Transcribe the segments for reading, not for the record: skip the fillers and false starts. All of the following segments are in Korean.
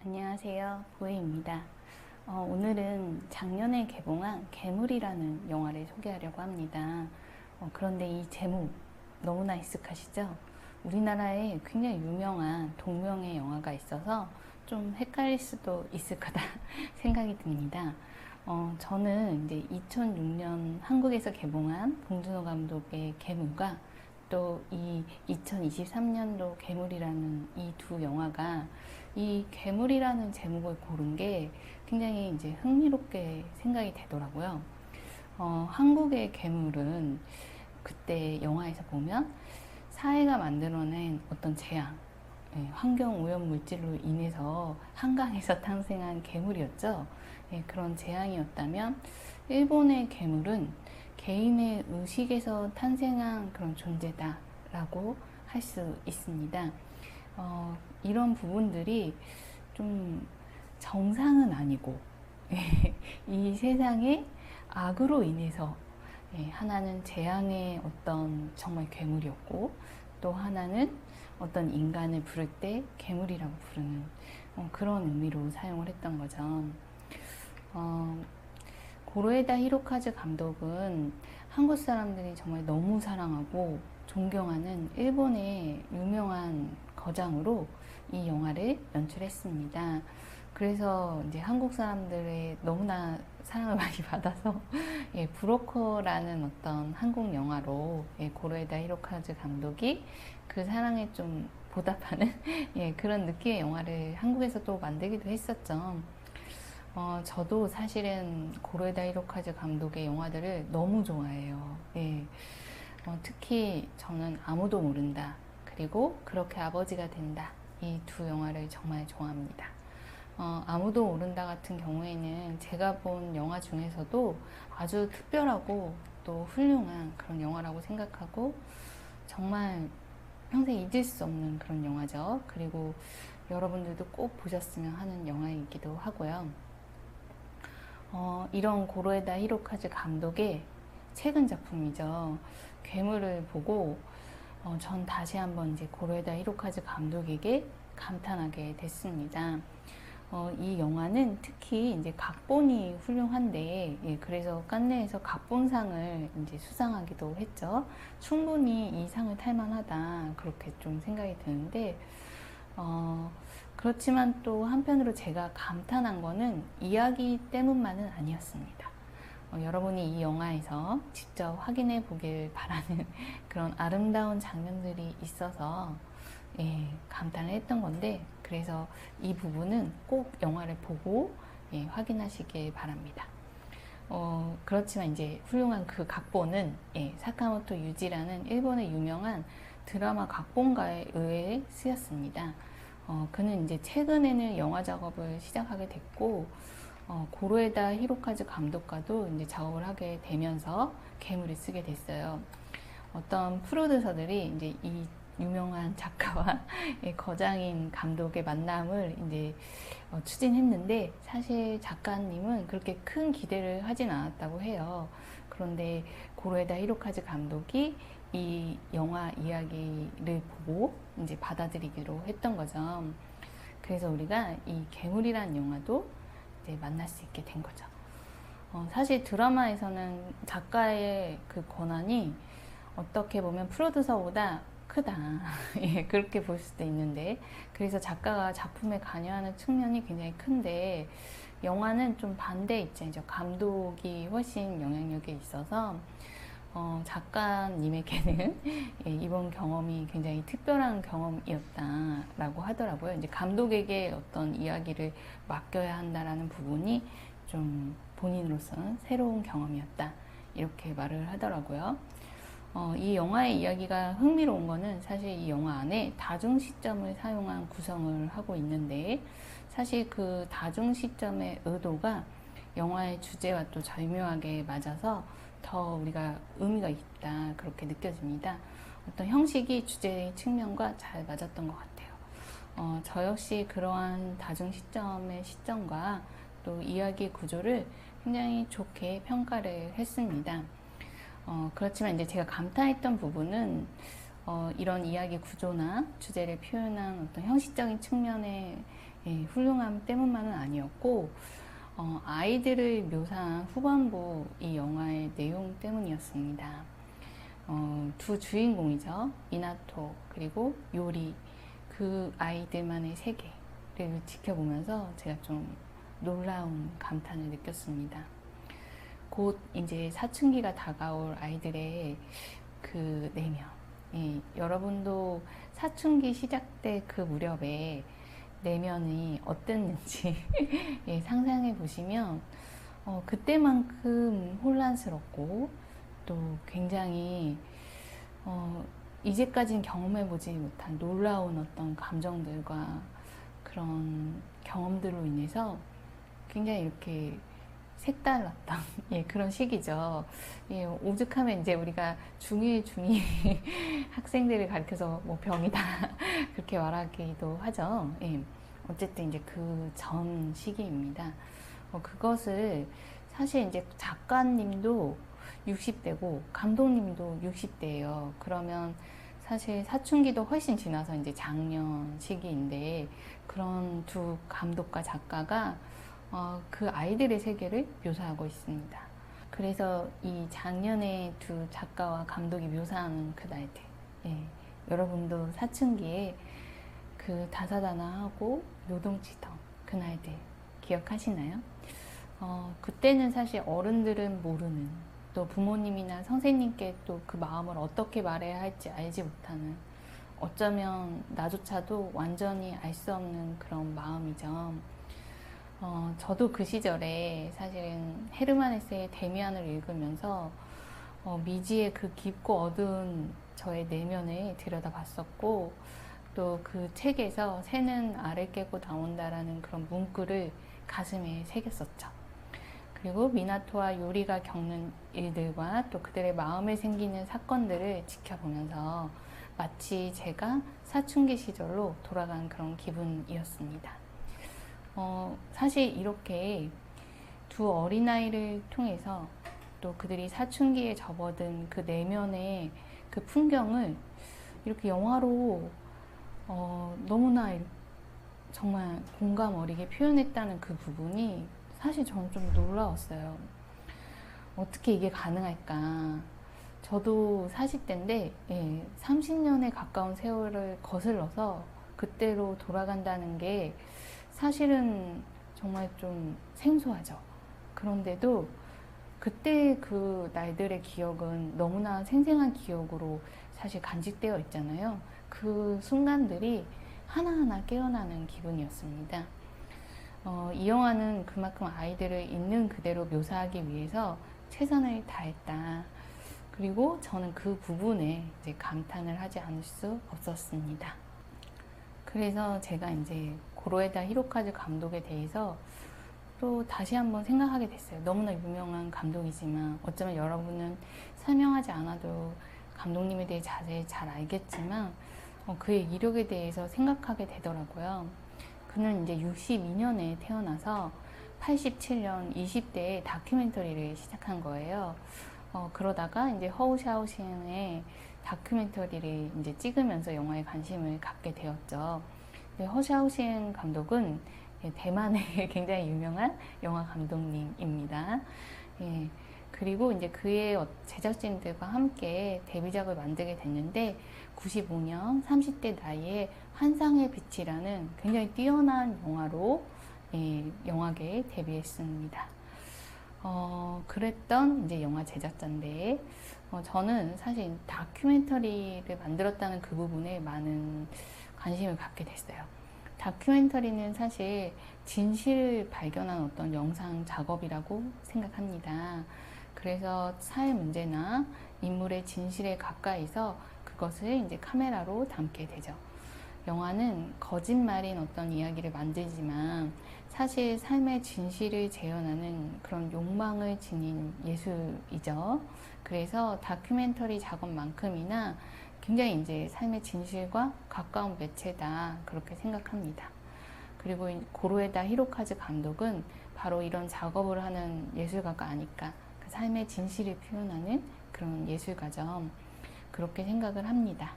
안녕하세요. 보혜입니다. 오늘은 작년에 개봉한 괴물이라는 영화를 소개하려고 합니다. 그런데 이 제목 너무나 익숙하시죠? 우리나라에 굉장히 유명한 동명의 영화가 있어서 좀 헷갈릴 수도 있을 거다 생각이 듭니다. 저는 이제 2006년 한국에서 개봉한 봉준호 감독의 괴물과 또 이 2023년도 괴물이라는 이 두 영화가 이 괴물이라는 제목을 고른 게 굉장히 이제 흥미롭게 생각이 되더라고요. 한국의 괴물은 그때 영화에서 보면 사회가 만들어낸 어떤 재앙, 환경 오염 물질로 인해서 한강에서 탄생한 괴물이었죠. 그런 재앙이었다면 일본의 괴물은 개인의 의식에서 탄생한 그런 존재다라고 할 수 있습니다. 이런 부분들이 좀 정상은 아니고 이 세상의 악으로 인해서 하나는 재앙의 어떤 정말 괴물이었고 또 하나는 어떤 인간을 부를 때 괴물이라고 부르는 그런 의미로 사용을 했던 거죠. 고로에다 히로카즈 감독은 한국 사람들이 정말 너무 사랑하고 존경하는 일본의 유명한 거장으로 이 영화를 연출했습니다. 그래서 이제 한국 사람들의 너무나 사랑을 많이 받아서 브로커라는 어떤 한국 영화로 고로에다 히로카즈 감독이 그 사랑에 좀 보답하는 그런 느낌의 영화를 한국에서 또 만들기도 했었죠. 저도 사실은 고로에다 히로카즈 감독의 영화들을 너무 좋아해요. 특히 저는 아무도 모른다. 그리고 그렇게 아버지가 된다. 이 두 영화를 정말 좋아합니다. 아무도 모른다 같은 경우에는 제가 본 영화 중에서도 아주 특별하고 또 훌륭한 그런 영화라고 생각하고 정말 평생 잊을 수 없는 그런 영화죠. 그리고 여러분들도 꼭 보셨으면 하는 영화이기도 하고요. 이런 고로에다 히로카즈 감독의 최근 작품이죠. 괴물을 보고 전 다시 한번 이제 고로에다 히로카즈 감독에게 감탄하게 됐습니다. 이 영화는 특히 이제 각본이 훌륭한데, 그래서 칸네에서 각본상을 이제 수상하기도 했죠. 충분히 이 상을 탈만하다 그렇게 좀 생각이 드는데, 그렇지만 또 한편으로 제가 감탄한 거는 이야기 때문만은 아니었습니다. 여러분이 이 영화에서 직접 확인해 보길 바라는 그런 아름다운 장면들이 있어서 감탄을 했던 건데, 그래서 이 부분은 꼭 영화를 보고 확인하시길 바랍니다. 그렇지만 이제 훌륭한 그 각본은 사카모토 유지라는 일본의 유명한 드라마 각본가에 의해 쓰였습니다. 그는 이제 최근에는 영화 작업을 시작하게 됐고, 고로에다 히로카즈 감독과도 이제 작업을 하게 되면서 괴물을 쓰게 됐어요. 어떤 프로듀서들이 이제 이 유명한 작가와 거장인 감독의 만남을 이제 추진했는데, 사실 작가님은 그렇게 큰 기대를 하진 않았다고 해요. 그런데 고로에다 히로카즈 감독이 이 영화 이야기를 보고 이제 받아들이기로 했던 거죠. 그래서 우리가 이 괴물이라는 영화도 이제 만날 수 있게 된 거죠. 사실 드라마에서는 작가의 그 권한이 어떻게 보면 프로듀서보다 크다. 그렇게 볼 수도 있는데, 그래서 작가가 작품에 관여하는 측면이 굉장히 큰데, 영화는 좀 반대 입장이죠. 감독이 훨씬 영향력이 있어서, 작가님에게는 이번 경험이 굉장히 특별한 경험이었다라고 하더라고요. 이제 감독에게 어떤 이야기를 맡겨야 한다라는 부분이 좀 본인으로서는 새로운 경험이었다. 이렇게 말을 하더라고요. 이 영화의 이야기가 흥미로운 거는 사실 이 영화 안에 다중 시점을 사용한 구성을 하고 있는데, 사실 그 다중 시점의 의도가 영화의 주제와 또 절묘하게 맞아서 더 우리가 의미가 있다 그렇게 느껴집니다. 어떤 형식이 주제의 측면과 잘 맞았던 것 같아요. 저 역시 그러한 다중 시점의 시점과 또 이야기 구조를 굉장히 좋게 평가를 했습니다. 그렇지만 이제 제가 감탄했던 부분은 이런 이야기 구조나 주제를 표현한 어떤 형식적인 측면의 예, 훌륭함 때문만은 아니었고 아이들을 묘사한 후반부 이 영화의 내용 때문이었습니다. 두 주인공이죠. 미나토 그리고 요리, 그 아이들만의 세계를 지켜보면서 제가 좀 놀라운 감탄을 느꼈습니다. 곧 이제 사춘기가 다가올 아이들의 그 내면, 예, 여러분도 사춘기 시작 때 그 무렵에 내면이 어땠는지 예, 상상해 보시면 그때만큼 혼란스럽고 또 굉장히 이제까지는 경험해 보지 못한 놀라운 어떤 감정들과 그런 경험들로 인해서 굉장히 이렇게 색달랐던 예, 그런 시기죠. 예, 오죽하면 이제 우리가 중1 학생들을 가르쳐서 뭐 병이다 그렇게 말하기도 하죠. 예, 어쨌든 이제 그 전 시기입니다. 그것을 사실 이제 작가님도 60대고 감독님도 60대예요. 그러면 사실 사춘기도 훨씬 지나서 이제 작년 시기인데 그런 두 감독과 작가가 그 아이들의 세계를 묘사하고 있습니다. 그래서 이 작년에 두 작가와 감독이 묘사하는 그 날들, 예, 여러분도 사춘기에 그 다사다난하고 요동치던 그 날들 기억하시나요? 그때는 사실 어른들은 모르는, 또 부모님이나 선생님께 또 그 마음을 어떻게 말해야 할지 알지 못하는, 어쩌면 나조차도 완전히 알 수 없는 그런 마음이죠. 저도 그 시절에 사실은 헤르만 헤세의 데미안을 읽으면서 미지의 그 깊고 어두운 저의 내면을 들여다봤었고, 또 그 책에서 새는 알을 깨고 나온다라는 그런 문구를 가슴에 새겼었죠. 그리고 미나토와 요리가 겪는 일들과 또 그들의 마음에 생기는 사건들을 지켜보면서 마치 제가 사춘기 시절로 돌아간 그런 기분이었습니다. 사실 이렇게 두 어린아이를 통해서 또 그들이 사춘기에 접어든 그 내면의 그 풍경을 이렇게 영화로 너무나 정말 공감 어리게 표현했다는 그 부분이 사실 저는 좀 놀라웠어요. 어떻게 이게 가능할까? 저도 40대인데 30년에 가까운 세월을 거슬러서 그때로 돌아간다는 게 사실은 정말 좀 생소하죠. 그런데도 그때 그 날들의 기억은 너무나 생생한 기억으로 사실 간직되어 있잖아요. 그 순간들이 하나하나 깨어나는 기분이었습니다. 이 영화는 그만큼 아이들을 있는 그대로 묘사하기 위해서 최선을 다했다. 그리고 저는 그 부분에 이제 감탄을 하지 않을 수 없었습니다. 그래서 제가 이제 고로에다 히로카즈 감독에 대해서 또 다시 한번 생각하게 됐어요. 너무나 유명한 감독이지만 어쩌면 여러분은 설명하지 않아도 감독님에 대해 자세히 잘 알겠지만 그의 이력에 대해서 생각하게 되더라고요. 그는 이제 62년에 태어나서 87년 20대에 다큐멘터리를 시작한 거예요. 그러다가 이제 허우샤오싱의 다큐멘터리를 이제 찍으면서 영화에 관심을 갖게 되었죠. 허샤오싱 감독은 대만의 굉장히 유명한 영화 감독님입니다. 예, 그리고 이제 그의 제작진들과 함께 데뷔작을 만들게 됐는데 95년 30대 나이에 환상의 빛이라는 굉장히 뛰어난 영화로 영화계에 데뷔했습니다. 그랬던 이제 영화 제작자인데 저는 사실 다큐멘터리를 만들었다는 그 부분에 많은 관심을 갖게 됐어요. 다큐멘터리는 사실 진실을 발견한 어떤 영상 작업이라고 생각합니다. 그래서 사회 문제나 인물의 진실에 가까이서 그것을 이제 카메라로 담게 되죠. 영화는 거짓말인 어떤 이야기를 만들지만 사실 삶의 진실을 재현하는 그런 욕망을 지닌 예술이죠. 그래서 다큐멘터리 작업만큼이나 굉장히 이제 삶의 진실과 가까운 매체다 그렇게 생각합니다. 그리고 고로에다 히로카즈 감독은 바로 이런 작업을 하는 예술가가 아닐까, 그 삶의 진실을 표현하는 그런 예술가죠. 그렇게 생각을 합니다.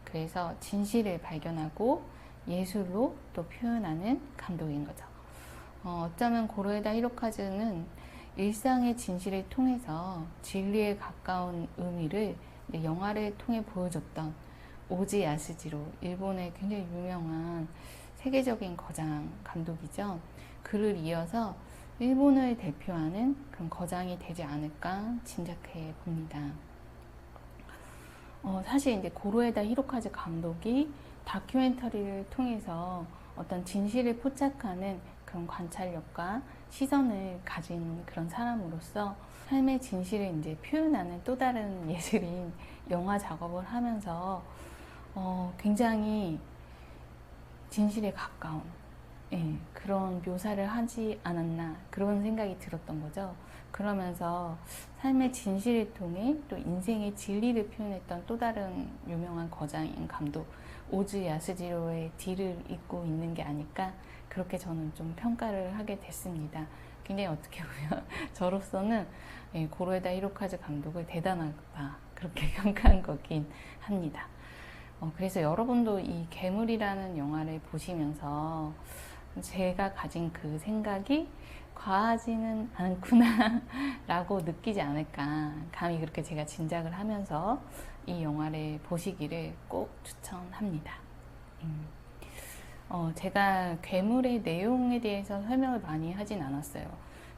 그래서 진실을 발견하고 예술로 또 표현하는 감독인 거죠. 어쩌면 고로에다 히로카즈는 일상의 진실을 통해서 진리에 가까운 의미를 영화를 통해 보여줬던 오지 야스지로, 일본의 굉장히 유명한 세계적인 거장 감독이죠. 그를 이어서 일본을 대표하는 그런 거장이 되지 않을까 짐작해 봅니다. 사실 이제 고로에다 히로카즈 감독이 다큐멘터리를 통해서 어떤 진실을 포착하는 그런 관찰력과 시선을 가진 그런 사람으로서 삶의 진실을 이제 표현하는 또 다른 예술인 영화 작업을 하면서 굉장히 진실에 가까운 그런 묘사를 하지 않았나, 그런 생각이 들었던 거죠. 그러면서 삶의 진실을 통해 또 인생의 진리를 표현했던 또 다른 유명한 거장인 감독 오즈 야스지로의 뒤를 잇고 있는 게 아닐까, 그렇게 저는 좀 평가를 하게 됐습니다. 굉장히 어떻게 보면 저로서는 고로에다 히로카즈 감독을 대단하다, 그렇게 평가한 거긴 합니다. 그래서 여러분도 이 괴물이라는 영화를 보시면서 제가 가진 그 생각이 과하지는 않구나 라고 느끼지 않을까, 감히 그렇게 제가 짐작을 하면서 이 영화를 보시기를 꼭 추천합니다. 제가 괴물의 내용에 대해서 설명을 많이 하진 않았어요.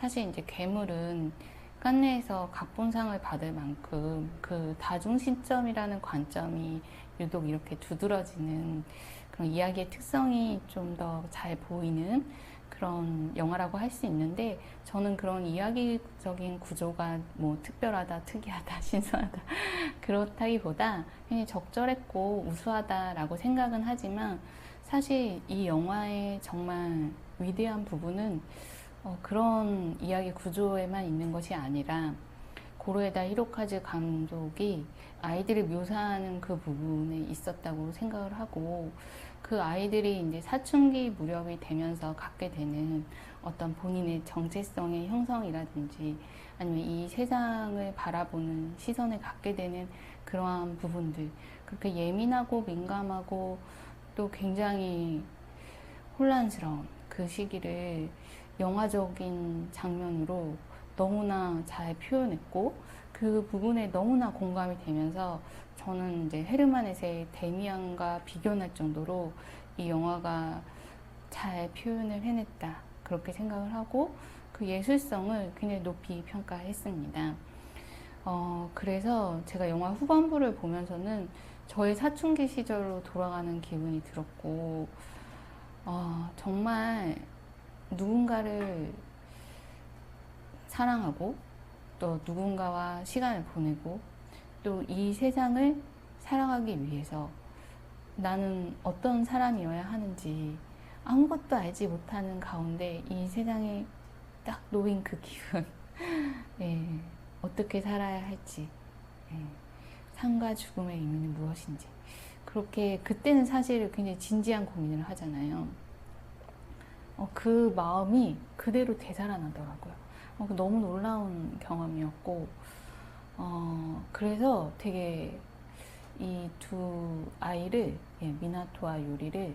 사실 이제 괴물은 칸네에서 각본상을 받을 만큼 그 다중시점이라는 관점이 유독 이렇게 두드러지는 그런 이야기의 특성이 좀 더 잘 보이는 그런 영화라고 할 수 있는데, 저는 그런 이야기적인 구조가 뭐 특별하다, 특이하다, 신선하다 그렇다기보다 그냥 적절했고 우수하다라고 생각은 하지만, 사실 이 영화의 정말 위대한 부분은 그런 이야기 구조에만 있는 것이 아니라 고로에다 히로카즈 감독이 아이들을 묘사하는 그 부분에 있었다고 생각을 하고, 그 아이들이 이제 사춘기 무렵이 되면서 갖게 되는 어떤 본인의 정체성의 형성이라든지 아니면 이 세상을 바라보는 시선을 갖게 되는 그러한 부분들, 그렇게 예민하고 민감하고 또 굉장히 혼란스러운 그 시기를 영화적인 장면으로 너무나 잘 표현했고, 그 부분에 너무나 공감이 되면서 저는 이제 헤르만 헤세의 데미안과 비교할 정도로 이 영화가 잘 표현을 해냈다, 그렇게 생각을 하고 그 예술성을 굉장히 높이 평가했습니다. 그래서 제가 영화 후반부를 보면서는 저의 사춘기 시절로 돌아가는 기분이 들었고, 정말 누군가를 사랑하고 또 누군가와 시간을 보내고 또 이 세상을 살아가기 위해서 나는 어떤 사람이어야 하는지 아무것도 알지 못하는 가운데 이 세상에 딱 놓인 그 기분, 어떻게 살아야 할지, 삶과 죽음의 의미는 무엇인지, 그렇게 그때는 사실 굉장히 진지한 고민을 하잖아요. 그 마음이 그대로 되살아나더라고요. 너무 놀라운 경험이었고, 그래서 되게 이 두 아이를, 미나토와 유리를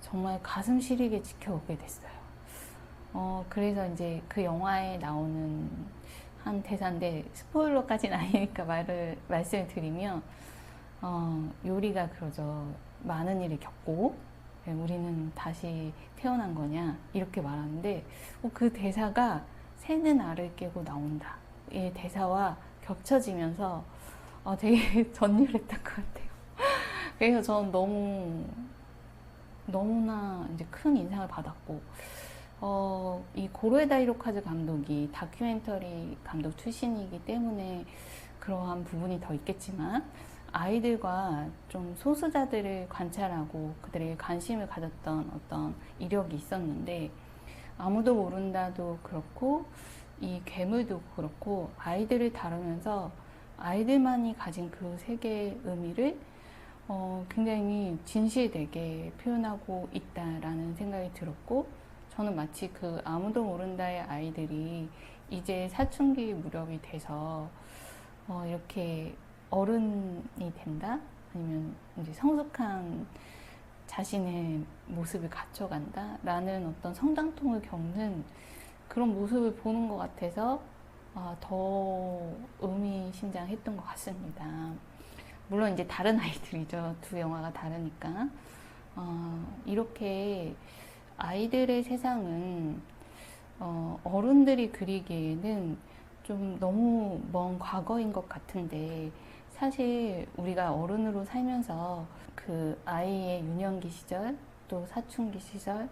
정말 가슴 시리게 지켜보게 됐어요. 그래서 이제 그 영화에 나오는 한 대사인데 스포일러까지는 아니니까 말씀을 드리면, 요리가 그러죠. 많은 일을 겪고 우리는 다시 태어난 거냐 이렇게 말하는데, 그 대사가 새는 알을 깨고 나온다, 이 대사와 겹쳐지면서 되게 전율했던 것 같아요. 그래서 저는 너무나 이제 큰 인상을 받았고, 이 고로에다 히로카즈 감독이 다큐멘터리 감독 출신이기 때문에 그러한 부분이 더 있겠지만, 아이들과 좀 소수자들을 관찰하고 그들에게 관심을 가졌던 어떤 이력이 있었는데, 아무도 모른다도 그렇고 이 괴물도 그렇고 아이들을 다루면서 아이들만이 가진 그 세계의 의미를 굉장히 진실되게 표현하고 있다라는 생각이 들었고, 저는 마치 그 아무도 모른다의 아이들이 이제 사춘기 무렵이 돼서 이렇게 어른이 된다? 아니면 이제 성숙한 자신의 모습을 갖춰간다 라는 어떤 성장통을 겪는 그런 모습을 보는 것 같아서 더 의미심장했던 것 같습니다. 물론 이제 다른 아이들이죠. 두 영화가 다르니까. 이렇게 아이들의 세상은 어른들이 그리기에는 좀 너무 먼 과거인 것 같은데, 사실 우리가 어른으로 살면서 그 아이의 유년기 시절, 또 사춘기 시절,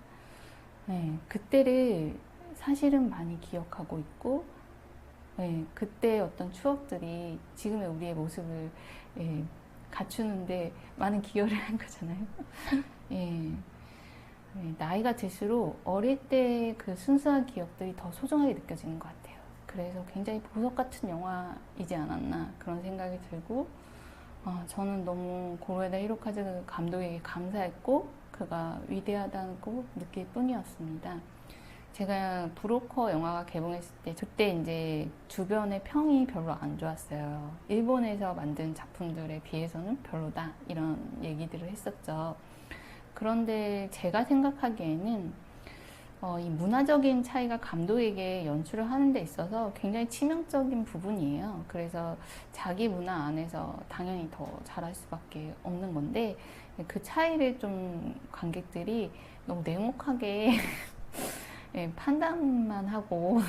네, 그때를 사실은 많이 기억하고 있고, 네, 그때 어떤 추억들이 지금의 우리의 모습을 갖추는데 많은 기여를 한 거잖아요. 예, 나이가 들수록 어릴 때 그 순수한 기억들이 더 소중하게 느껴지는 것 같아요. 그래서 굉장히 보석 같은 영화이지 않았나 그런 생각이 들고, 저는 너무 고로에다 히로카즈 감독에게 감사했고 그가 위대하다고 느낄 뿐이었습니다. 제가 브로커 영화가 개봉했을 때 그때 이제 주변의 평이 별로 안 좋았어요. 일본에서 만든 작품들에 비해서는 별로다 이런 얘기들을 했었죠. 그런데 제가 생각하기에는 이 문화적인 차이가 감독에게 연출을 하는 데 있어서 굉장히 치명적인 부분이에요. 그래서 자기 문화 안에서 당연히 더 잘할 수밖에 없는 건데, 그 차이를 좀 관객들이 너무 냉혹하게 판단만 하고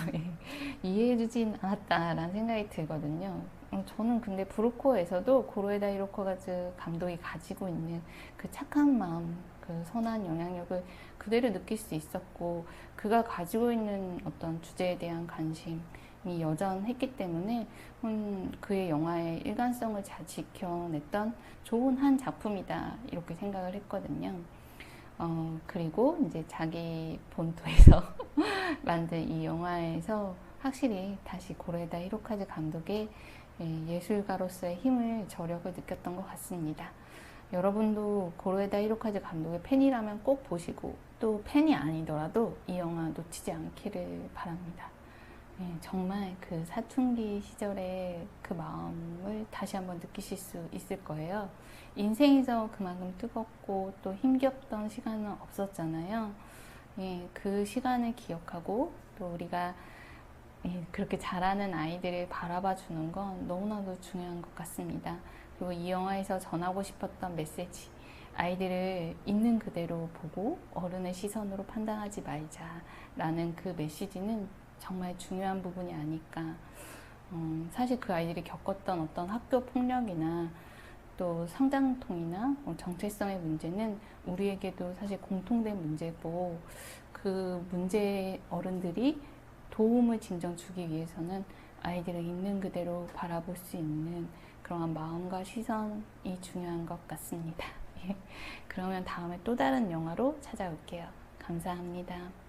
이해해주진 않았다라는 생각이 들거든요. 저는 근데 브로커에서도 고로에다 히로카즈 감독이 가지고 있는 그 착한 마음, 그 선한 영향력을 그대로 느낄 수 있었고, 그가 가지고 있는 어떤 주제에 대한 관심이 여전했기 때문에 그의 영화의 일관성을 잘 지켜냈던 좋은 한 작품이다 이렇게 생각을 했거든요. 그리고 이제 자기 본토에서 만든 이 영화에서 확실히 다시 고레다 히로카즈 감독의 예술가로서의 힘을, 저력을 느꼈던 것 같습니다. 여러분도 고로에다 히로카즈 감독의 팬이라면 꼭 보시고, 또 팬이 아니더라도 이 영화 놓치지 않기를 바랍니다. 정말 그 사춘기 시절의 그 마음을 다시 한번 느끼실 수 있을 거예요. 인생에서 그만큼 뜨겁고 또 힘겹던 시간은 없었잖아요. 그 시간을 기억하고 또 우리가 그렇게 자라는 아이들을 바라봐 주는 건 너무나도 중요한 것 같습니다. 그리고 이 영화에서 전하고 싶었던 메시지, 아이들을 있는 그대로 보고 어른의 시선으로 판단하지 말자라는 그 메시지는 정말 중요한 부분이 아닐까. 사실 그 아이들이 겪었던 어떤 학교 폭력이나 또 성장통이나 정체성의 문제는 우리에게도 사실 공통된 문제고, 그 문제에 어른들이 도움을 진정 주기 위해서는 아이들을 있는 그대로 바라볼 수 있는 그러한 마음과 시선이 중요한 것 같습니다. 그러면 다음에 또 다른 영화로 찾아올게요. 감사합니다.